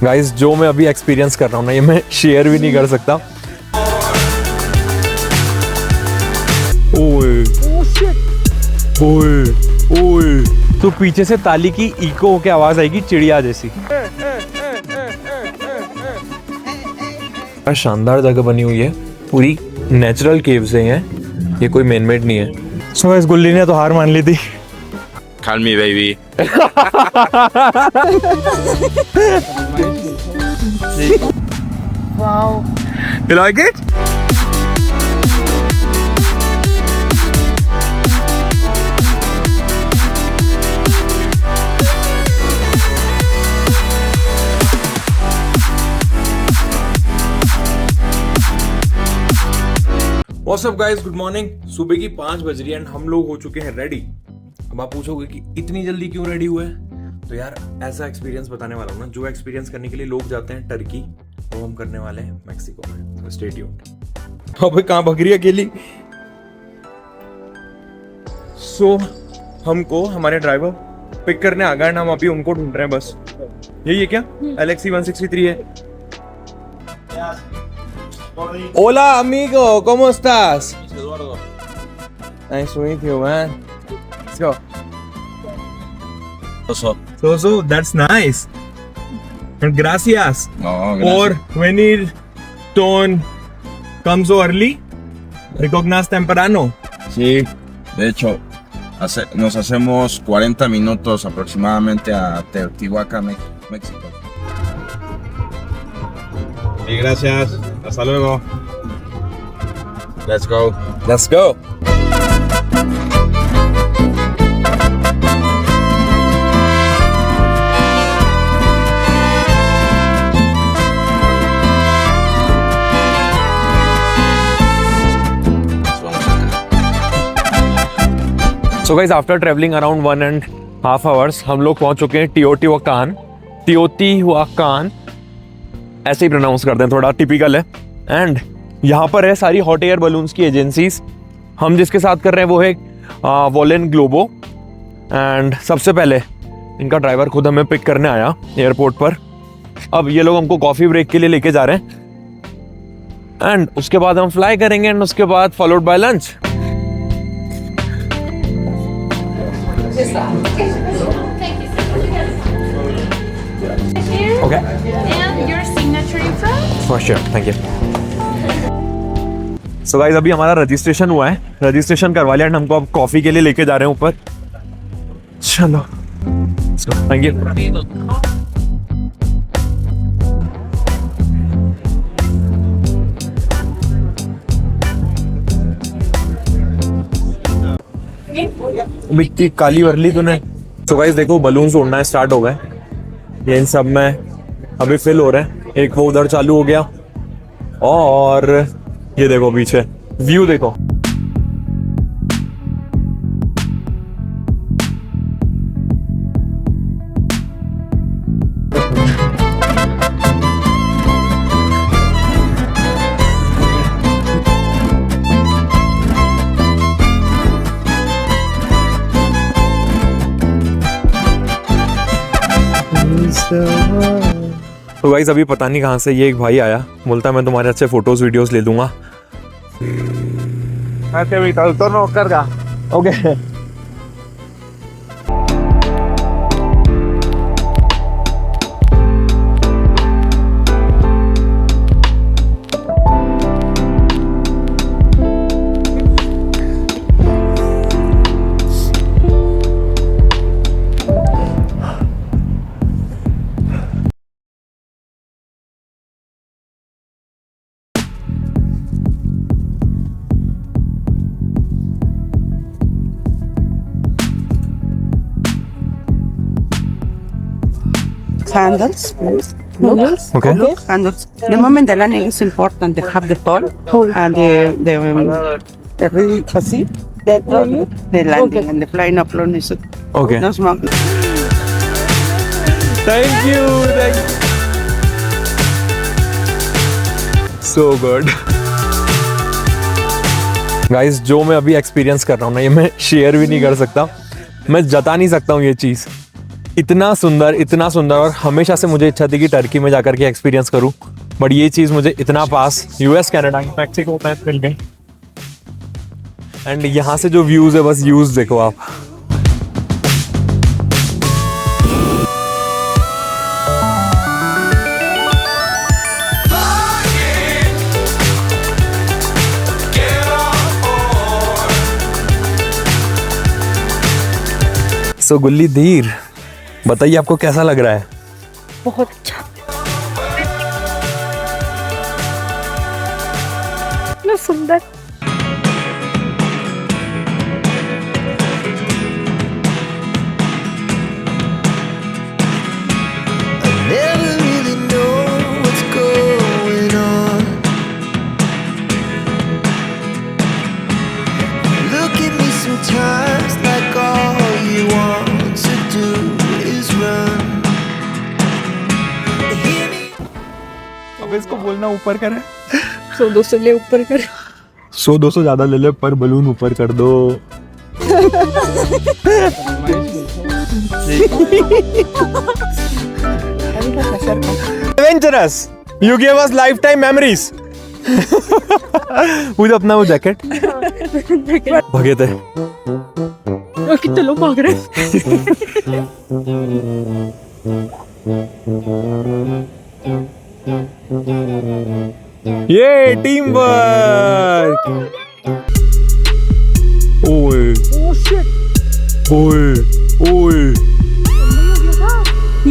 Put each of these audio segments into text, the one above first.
Guys जो मैं अभी एक्सपीरियंस कर रहा हूँ ना, ये मैं शेयर भी नहीं कर सकता। ओए ओए ओए, तो पीछे से ताली की इको होके आवाज आएगी चिड़िया जैसी। शानदार जगह बनी हुई है, पूरी नेचुरल केव्स हैं ये कोई मैन मेड नहीं है। सो इस गुल्ली ने तो हार मान ली थी। Call me baby. Wow. You like it? What's up guys, good morning. सुबह की 5 बज रही है एंड हम लोग हो चुके हैं रेडी। अब आप पूछोगे कि इतनी जल्दी क्यों रेडी हुए? तो यार ऐसा एक्सपीरियंस बताने वाला हूँ ना, जो एक्सपीरियंस करने के लिए लोग जाते हैं टर्की, वो हम करने वाले हैं मैक्सिको में। तो स्टे ट्यून्ड। अबे कहाँ भाग रही है अकेली? सो हमको हमारे ड्राइवर पिक करने आ गए एंड हम अभी उनको ढूंढ रहे हैं बस। यही है क्या? एलेक्सी 163 है। Hola amigo, ¿cómo estás? Eduardo. Nice to meet you, man. Let's go. So, that's nice. And gracias. No, Or when it don't come so early, recognize temprano. Sí, de hecho, nos hacemos 40 minutos aproximadamente a Teotihuacán, México. Y gracias. Hasta luego. Let's go. Let's go. So guys, after traveling around 1.5 hours, हम लोग पहुंच चुके हैं टियोटिवाकान। टियोटिवाकान ऐसे ही pronounce करते हैं, थोड़ा typical है। एंड यहाँ पर है सारी हॉट एयर बलून्स की एजेंसीज। हम जिसके साथ कर रहे हैं वो है वोलेन ग्लोबो। एंड सबसे पहले इनका ड्राइवर खुद हमें पिक करने आया एयरपोर्ट पर। अब ये लोग हमको कॉफ़ी ब्रेक के लिए लेके जा रहे हैं एंड उसके बाद हम फ्लाई करेंगे एंड उसके बाद followed by lunch. Okay. And your signature in front? For sure, thank you. So guys, अभी हमारा रजिस्ट्रेशन हुआ है, रजिस्ट्रेशन करवा लिया एंड हमको अब कॉफी के लिए लेके जा रहे हैं ऊपर। चलो, थैंक यू। इतनी काली वरली तूने। So guys देखो, बलून्स उड़ना स्टार्ट हो गए। ये इन सब में अभी फिल हो रहे हैं। एक वो उधर चालू हो गया और ये देखो पीछे व्यू देखो। तो गाइस अभी पता नहीं कहाँ से ये एक भाई आया, बोलता है मैं तुम्हारे अच्छे फोटोज वीडियोस ले दूंगा। Okay Candles, please. Noodles. Okay. Candles. The moment the landing is important. They have the pole and the really fuzzy. That the landing and the flying up alone is okay no smoke. Thank you so good. Guys जो मैं अभी experience कर रहा हूँ ना, ये मैं share भी नहीं कर सकता, मैं जता नहीं सकता हूँ ये चीज़। इतना सुंदर और हमेशा से मुझे इच्छा थी कि टर्की में जाकर के एक्सपीरियंस करूं, बट ये चीज़ मुझे इतना पास यूएस कनाडा मैक्सिको में मिल गई। एंड यहाँ से जो व्यूज़ है, बस व्यूज़ देखो आप। सो गुल्ली धीर, बताइए आपको कैसा लग रहा है? बहुत अच्छा, इतना सुंदर। Never really know what's going on. Look at me sometimes like all you want to do is run. Hear me. अब इसको बोलना ऊपर करे, 100-200 ले ऊपर कर। 100-200 ज्यादा ले ले, पर बलून ऊपर कर दो। Adventurous, you gave us lifetime memories. मुझे अपना वो जैकेट भगे थे। कितने लोग भाग रहे हैं। ये टीम वर्क। ओए ओए ओए,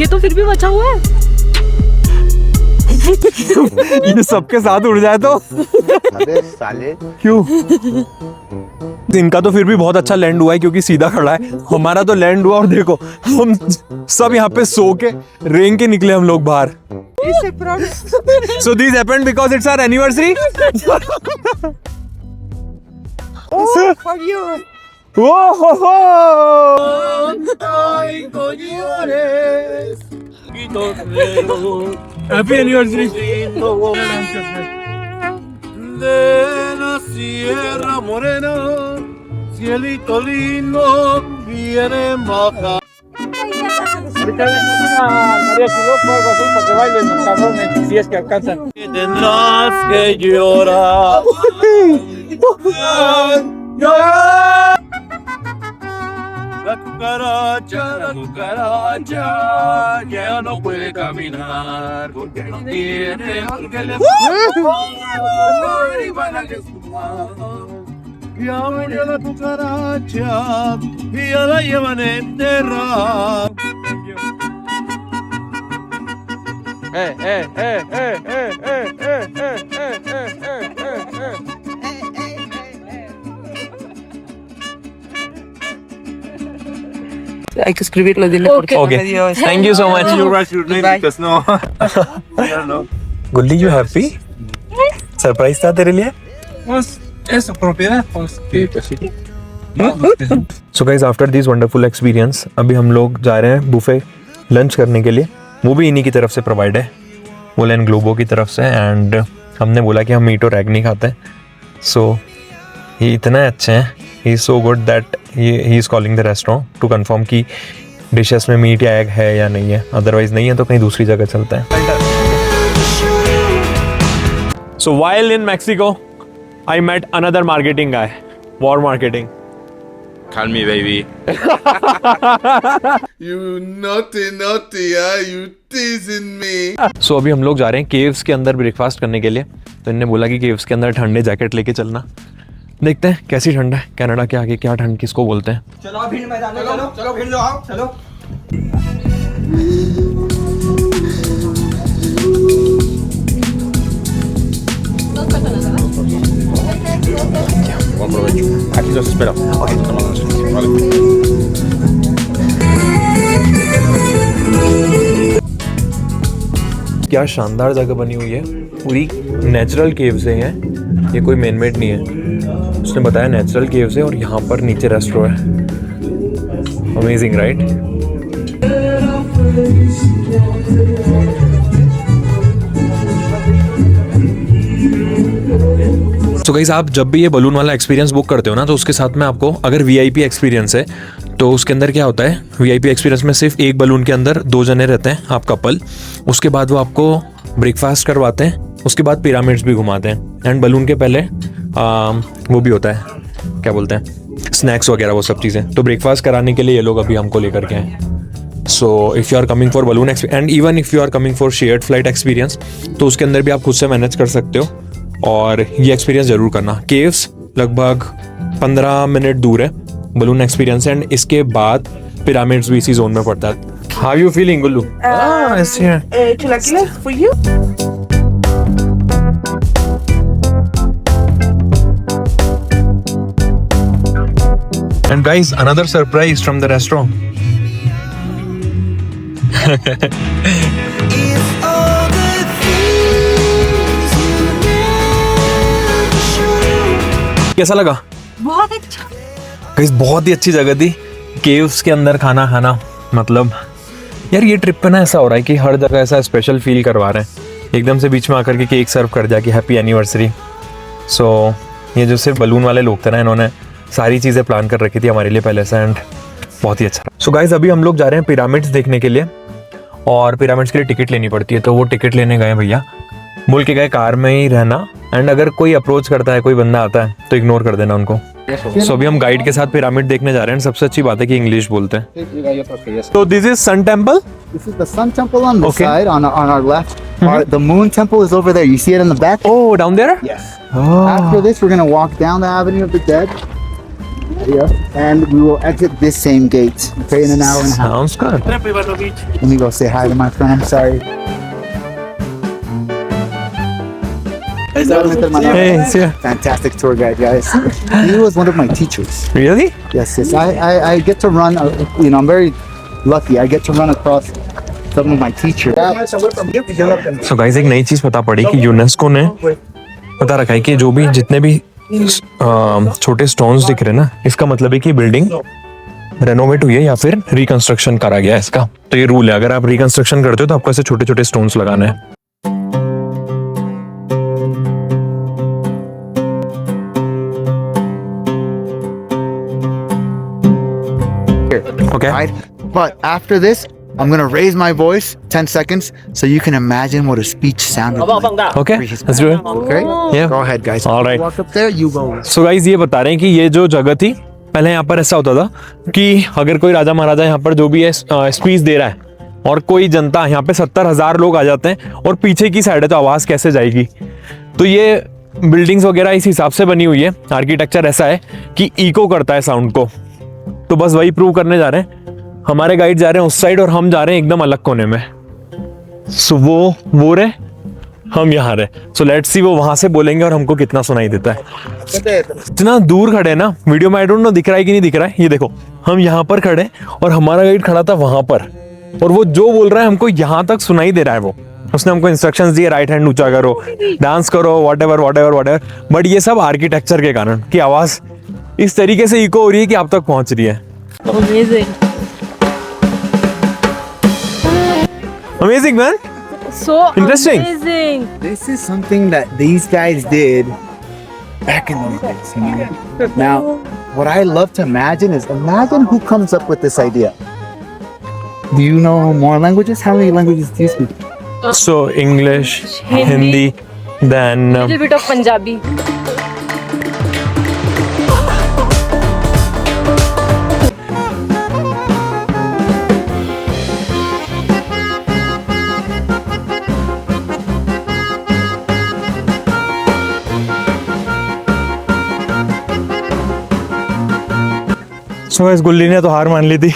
ये तो फिर भी बचा हुआ है। ये सबके साथ उड़ जाए तो। अबे साले, क्यों? इनका तो फिर भी बहुत अच्छा लैंड हुआ है क्योंकि सीधा खड़ा है। हमारा तो लैंड हुआ और देखो हम सब यहाँ पे सो के रेंग के निकले हम लोग बाहर। So this happened because it's our anniversary. Oh, for you. Oh ho ho! Happy anniversary. De la Sierra Morena, cielito lindo, viene baja. Tendrás que llorar. La cucaracha, que ya no puede caminar porque no tiene que le y van a que fumar. Ya murió la cucaracha y ya la llevan enterrada. Hay que escribirlo, dile porque no me Okay. dio eso. Thank you so much. You write your name Bye. because no. I don't know. गुल्ली, you happy? Surprise था तेरे लिए? Pues es su propiedad, pues sí, pues sí. So guys, after this wonderful experience अभी हम लोग जा रहे हैं बुफे लंच करने के लिए। वो भी इन्हीं की तरफ से प्रोवाइड है, वोल एंड ग्लोबो की तरफ से। एंड हमने बोला कि हम मीट और एग नहीं खाते, सो ये इतने अच्छे हैं, he is so good that he is calling the restaurant to confirm कि डिशेस में मीट या एग है या नहीं है। अदरवाइज नहीं है तो कहीं दूसरी जगह चलते हैं। So while in Mexico I met another marketing guy, war marketing. Call me baby. You naughty, you teasing me. So अभी हम लोग जा रहे हैं केव्स के अंदर ब्रेकफास्ट करने के लिए। तो इन्होंने बोला कि केव्स के अंदर ठंडे जैकेट लेके चलना। देखते हैं कैसी ठंड है, कनाडा के आगे क्या ठंड किसको बोलते हैं। चलो भीड़ मैदान में, चलो भीड़ लो, आओ चलो। Buen provecho. Aquí los espero. Vale. क्या शानदार जगह बनी हुई है, पूरी नेचुरल केव्स है ये कोई मैन मेड नहीं है। उसने बताया नेचुरल केव्स है और यहाँ पर नीचे रेस्टोरेंट है। Amazing right? तो गाइस, आप जब भी ये बलून वाला एक्सपीरियंस बुक करते हो ना, तो उसके साथ में आपको अगर VIP एक्सपीरियंस है तो उसके अंदर क्या होता है, VIP एक्सपीरियंस में सिर्फ एक बलून के अंदर 2 जने रहते हैं, आप कपल। उसके बाद वो आपको ब्रेकफास्ट करवाते हैं, उसके बाद पिरामिड्स भी घुमाते हैं, एंड बलून के पहले वो भी होता है, क्या बोलते हैं, स्नैक्स वगैरह, वो सब चीज़ें। तो ब्रेकफास्ट कराने के लिए ये लोग अभी हमको लेकर के आए। So if you are coming for balloon and even if you are coming for shared flight experience, तो उसके अंदर भी आप खुद से मैनेज कर सकते हो, और ये एक्सपीरियंस ज़रूर करना। केव्स लगभग 15 मिनट दूर है बलून एक्सपीरियंस, एंड इसके बाद पिरामिड्स भी इसी जोन में पड़ता है। How you feeling Gullu? Chilaquiles for you. And guys, another surprise from the restaurant. If all the things you never show. कैसा लगा? बहुत अच्छा। गाइस बहुत ही अच्छी जगह थी, केव्स के अंदर खाना खाना। मतलब यार ये ट्रिप पे ना ऐसा हो रहा है कि हर जगह ऐसा स्पेशल फील करवा रहे हैं, एकदम से बीच में आकर के केक सर्व कर दिया कि हैप्पी एनिवर्सरी। सो ये जो सिर्फ बलून वाले लोग थे ना, इन्होंने सारी चीज़ें प्लान कर रखी थी हमारे लिए पहले से, एंड बहुत ही अच्छा। सो गाइस अभी हम लोग जा रहे हैं पिरामिड्स देखने के लिए, और पिरामिड्स के लिए टिकट लेनी पड़ती है, तो वो टिकट लेने गए भैया, बोल के गए कार में ही रहना, एंड अगर कोई अप्रोच करता है, कोई बंदा आता है तो इग्नोर कर देना उनको। सो अभी हम गाइड के साथ पिरामिड देखने जा रहे हैं, सबसे अच्छी बात है कि इंग्लिश बोलते हैं। तो this is sun temple. This is the sun temple on the Okay. side, on our left. The moon temple is over there. You see it in the back? Oh, down there? Yes. After this, we're gonna walk down the Avenue of the Dead. Yeah. And we will exit this same gate. Okay, in an hour and a half. Sounds good. Let me go say hi to my friend. I'm sorry. Hey, it's here. Fantastic tour guide, guys. He was one of my teachers. Really? Yes, yes. I get to run. I'm very lucky. I get to run across some of my teachers. So guys एक नई चीज पता पड़ी कि UNESCO ने पता रखा है कि जो भी जितने भी छोटे स्टोन्स दिख रहे हैं ना, इसका मतलब है कि बिल्डिंग रेनोवेट हुई है या फिर रिकंस्ट्रक्शन करा गया है इसका। तो ये रूल है, अगर आप रिकंस्ट्रक्शन करते हो तो आपको ऐसे छोटे छोटे स्टोन्स लगाने हैं। Okay. Right? But after this, I'm gonna raise my voice 10 seconds so you can imagine what a speech sounded like. Okay, let's do it. Okay? Yeah. Go ahead, guys. All right. Walk up there, you go. So guys ये बता रहे हैं कि ये जो जगह थी पहले यहाँ पर ऐसा होता था कि अगर कोई राजा महाराजा यहाँ पर जो भी है स्पीच दे रहा है और कोई जनता, यहाँ पे 70,000 लोग आ जाते हैं और पीछे की साइड है तो आवाज़ कैसे जाएगी। तो ये बिल्डिंग्स वगैरह इस हिसाब से बनी हुई है, आर्किटेक्चर ऐसा है कि इको करता है साउंड को। तो बस वही प्रूव करने जा रहे हैं। हमारे गाइड जा रहे हैं उस साइड और हम जा रहे हैं एकदम अलग कोने में। सो वो रहे, हम यहाँ रहे। सो लेट्स सी वो वहां से बोलेंगे और हमको कितना सुनाई देता है। इतना दूर खड़े ना, वीडियो में आई डोंट नो दिख रहा है कि नहीं दिख रहा है। ये देखो हम यहाँ पर खड़े और हमारा गाइड खड़ा था वहां पर, और वो जो बोल रहा है हमको यहाँ तक सुनाई दे रहा है। वो उसने हमको इंस्ट्रक्शंस दिए, राइट हैंड ऊंचा करो, डांस करो, व्हाटएवर। बट ये सब आर्किटेक्चर के कारण कि आवाज इस तरीके से इको हो रही है कि आप तक पहुंच रही है। Amazing, man. So Interesting. amazing. This is something that these guys did back in the days. You know? Now, what I love to imagine is imagine who comes up with this idea. Do you know more languages? How many languages do you speak? So English, Hindi, then Little bit of Punjabi. सो इस गुल्ली ने तो हार मान ली थी,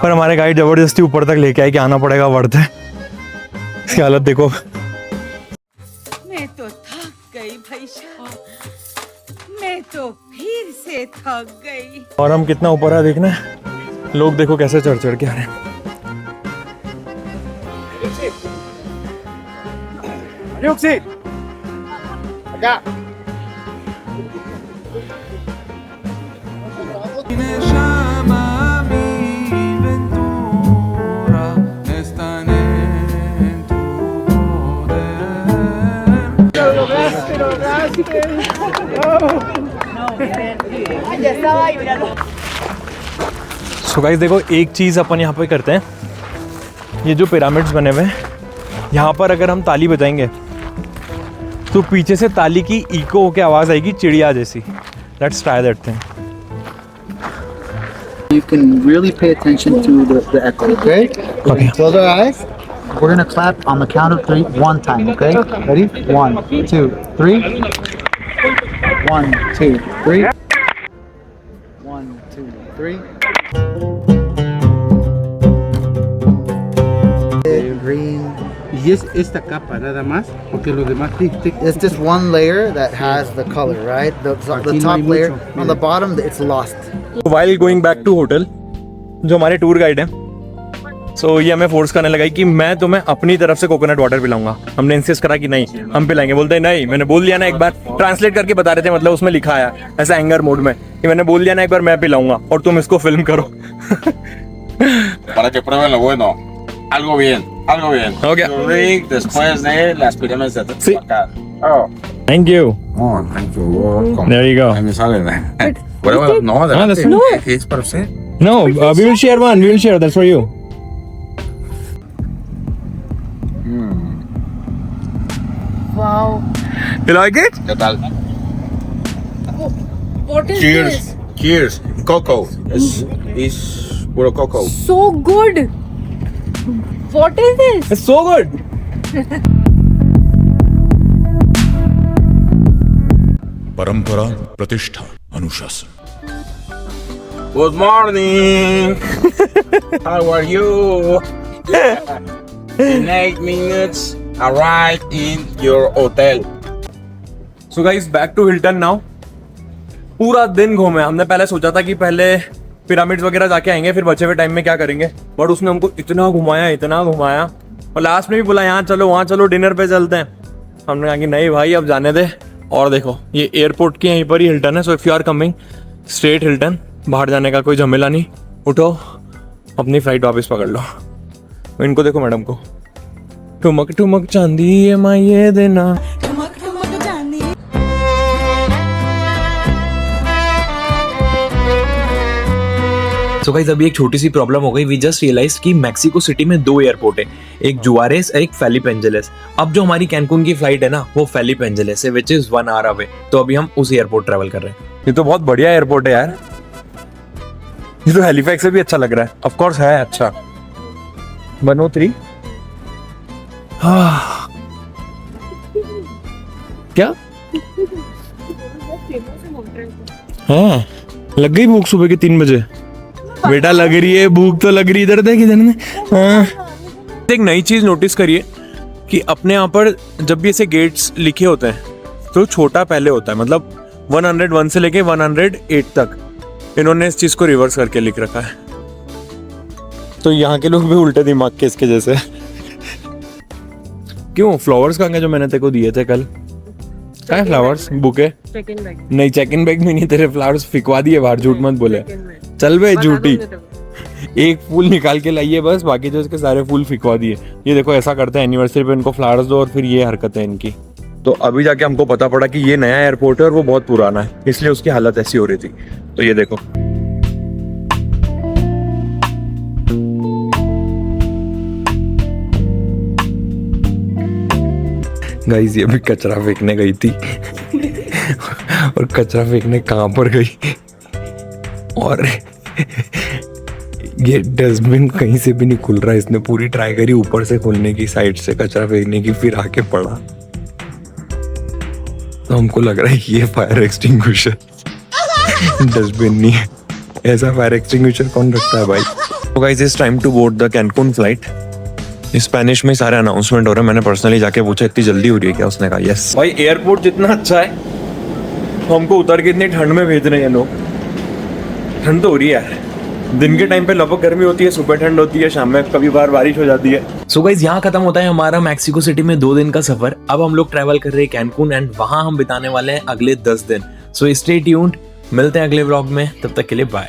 पर हमारे guide जबरदस्ती ऊपर तक लेके आए कि आना पड़ेगा, वर्थ है। इसकी हालत देखो। मैं तो थक गई भाई साहब, मैं तो फिर से थक गई। और हम कितना ऊपर है देखना, लोग देखो कैसे चढ़ चढ़ के आ रहे हैं। सो गाइस देखो, एक चीज़ अपन यहाँ पे करते हैं, ये जो पिरामिड्स बने हुए हैं, यहाँ पर अगर हम ताली बजाएंगे तो पीछे से ताली की इको होके आवाज़ आएगी चिड़िया जैसी. Let's try that thing. You can really pay attention to the echo, okay? Okay. Close our eyes. We're gonna clap on the count of 3, one time, okay? Ready? 1, 2, 3. 1, 2, 3. 1, 2, 3. Green. Y es esta capa nada más, porque los demás It's just one layer that has the color, right? The Aquí no top hay layer. mucho. On the bottom, it's lost. While going back to hotel, जो हमारे tour guide हैं, सो ये हमें force करने लगा कि मैं तुम्हें अपनी तरफ से कोकोनट वाटर पिलाऊंगा. हमने इंसिस्ट करा कि नहीं हम पिलाएंगे. बोलते हैं नहीं, मैंने बोल दिया ना एक बार. ट्रांसलेट करके बता रहे थे, मतलब उसमें लिखा आया ऐसा एंगर मोड में कि मैंने बोल दिया ना एक बार मैं पिलाऊंगा और तुम इसको फिल्म करो. Para que prueben lo bueno. Algo bien, algo bien. Okay. You drink después de las pirámides de Sí. Teotihuacán. Oh. Thank you. Oh, thank you. Welcome. There you go. Ahí me sale. Bueno, no, adelante. No. Es para usted. No, we will share one. We will share. That's for you. Wow. You like it? ¿Qué tal? What is Cheers. this? Cheers. Coco. Es puro coco. So good. What is this? It's so good. परंपरा, प्रतिष्ठा, अनुशासन. Good morning. How are you? In 8 minutes, arrive in your hotel. So guys, back to Hilton now. पूरा दिन घूमे. हमने पहले सोचा था कि पहले पिरामिड्स वगैरह जाके आएंगे, फिर बचे हुए टाइम में क्या करेंगे, बट उसने हमको इतना घुमाया और लास्ट में भी बोला यहाँ चलो वहाँ चलो, डिनर पे चलते हैं. हमने कहा कि नहीं भाई अब जाने दे. और देखो ये एयरपोर्ट के यहीं पर ही हिल्टन है. So if you are coming straight Hilton, बाहर जाने का कोई झमेला नहीं. उठो अपनी फ्लाइट वापस पकड़ लो. इनको देखो मैडम को, ठुमक ठुमक चांदी ये माँ ये देना. सो गाइस अभी एक छोटी सी प्रॉब्लम हो गई. वी जस्ट रियलाइज कि मैक्सिको सिटी में 2 एयरपोर्ट है, एक जुआरेस और एक फेलिप एंजेलिस. अब जो हमारी कैनकुन की फ्लाइट है ना वो फेलिप एंजेलिस है, विच इज 1 आवर अवे. तो अभी हम उस एयरपोर्ट ट्रैवल कर रहे हैं. ये तो बहुत बढ़िया एयरपोर्ट है यार. ये तो हेलीफैक्स से भी अच्छा लग रहा है. ऑफ कोर्स है अच्छा. 103 क्या हाँ लग गई भूख सुबह के 3 बजे. बेटा लग रही है भूख तो लग रही. इधर देख इधर ने. हाँ. एक नई चीज नोटिस करिए कि अपने यहाँ पर जब भी ऐसे गेट्स लिखे होते हैं तो छोटा पहले होता है. मतलब 101 से लेके 108 तक इन्होंने इस चीज को रिवर्स करके लिख रखा है. तो यहाँ के लोग भी उल्टे दिमाग के इसके जैसे. क्यों फ्लावर्स कहाँ गए जो मैंने तेरे को दिए थे कल? क्या फ्लावर्स बुके? नहीं चेक इन बैग में नहीं, तेरे फ्लावर्स फिकवा दिए बाहर. झूठ मत बोले. चल बे झूठी. एक फूल निकाल के लाइए बस, बाकी जो इसके सारे फूल फिकवा दिए. ये देखो ऐसा करते हैं एनिवर्सरी पे इनको फ्लावर्स दो और फिर ये हरकत है इनकी. तो अभी जाके हमको पता पड़ा कि ये नया एयरपोर्ट है और वो बहुत पुराना है, इसलिए उसकी हालत ऐसी हो रही थी. तो ये देखो गाइस, ये भी कचरा फेंकने गई थी और कचरा फेंकने कहाँ पर गई, और ये डस्टबिन कहीं से भी नहीं खुल रहा. इसने पूरी ट्राई करी ऊपर से खोलने की, साइड से कचरा फेंकने की, फिर आके पड़ा. तो हमको लग रहा है ये फायर एक्सटिंग्विशर डस्टबिन नहीं है. ऐसा फायर एक्सटिंग्विशर कौन रखता है भाई. तो guys it's time to board the Cancun flight. Spanish में सारे अनाउंसमेंट हो रहे हैं. मैंने पर्सनली जाके पूछा इतनी जल्दी हो रही है क्या. उसने कहा यस. भाई एयरपोर्ट जितना अच्छा है तो हमको उतर के इतनी ठंड में भेज रहे हैं लोग. ठंड तो हो रही है यार. दिन के टाइम पे लगभग गर्मी होती है, सुबह ठंड होती है, शाम में कभी बार बारिश हो जाती है. सो गाइस यहाँ खत्म होता है हमारा मैक्सिको सिटी में 2 दिन का सफर. अब हम लोग ट्रैवल कर रहे हैं कैनकुन एंड वहां हम बिताने वाले हैं अगले 10 दिन. So stay tuned. मिलते हैं अगले व्लॉग में, तब तक के लिए बाय.